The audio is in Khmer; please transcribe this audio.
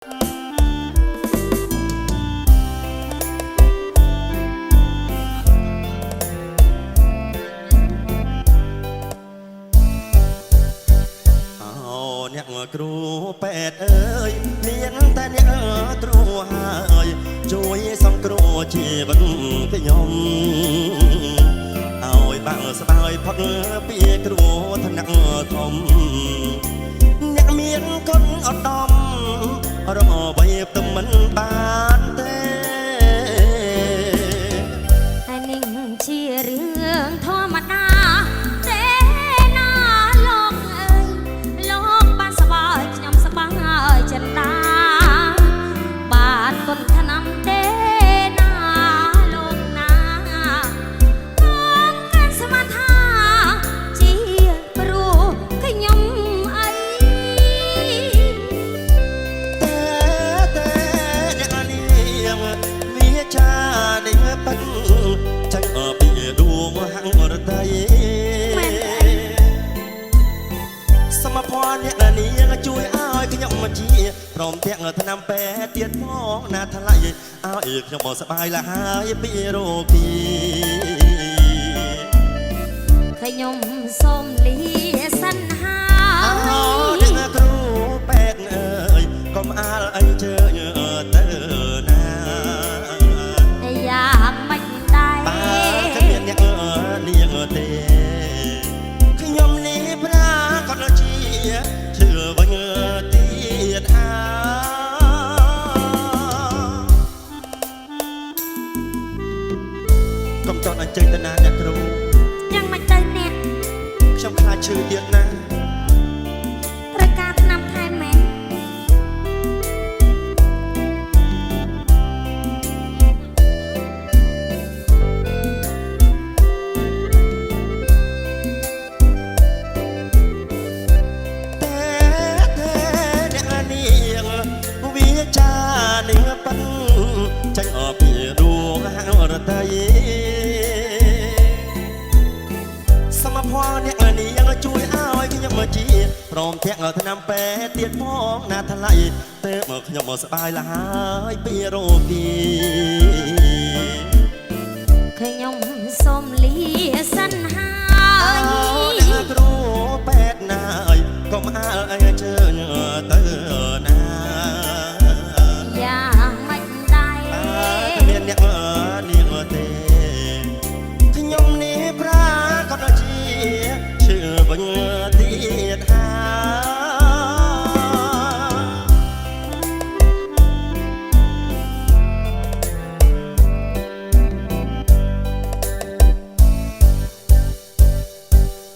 អ្នកគ្រូពេទ្យអើយមានតែអ្នកគ្រូហើយជួយសង្គ្រោះជីវិតខ្ញុំឲ្យបាក់ស្បើយផុតពីគ្រូថ្នាក់ធំអ្នកមានគុណឧត្តមរកអ្វីទៅមិនបានទេហើយនឹងជារឿងធម្មតាចិនតាបាទគុណថ្នាំទេណាលោកណាខ្ញុំស្មានថាជាព្រោះខ្ញុំអីតែអ្នកនាងវាចានឹងប៉ិនចាញ់ពីដួងហាំងរតីសមភ័ណ្ឌអ្នកនាងជួយឲ្យខ្ញុំមកជាព្រមទាំងថ្នាំពេទ្យទៀតផងណាថ្លៃឲ្យខ្ញុំមកសบายលហើយពីរោគីខ្ញុំសូមលាសិនហើយអ្នកគ្រូពេទ្យអើយកុំអាលអីជើញទៅណាយ៉ាងមិនដែរគ្មានអ្នកនាងទេខ្ញុំនេះប្រាក៏ជាជឿវិញទៀតកុំតន់អញ្ជើញទៅណាអ្នកគ្រូយ៉ាងមិនទៅអ្នកខ្ញុំខ្លាចឈឺទៀតណាប្រកាសថ្នាំថែមមែនចានឹងប៉ិនចាញ់អបពីដួងហាំងរតីសមភ័ណ្ឌអ្នកនាងជួយឲ្យខ្ញុំមកជាព្រមទាំងថ្នាំពេទ្យទៀតផងណាថ្លៃទៅមកខ្ញុំមកស្បាយលហើយពីរោគីខ្ញុំសូមលាសិនហើយអ្នកគ្រូពេទ្យណាយកុំអាលអី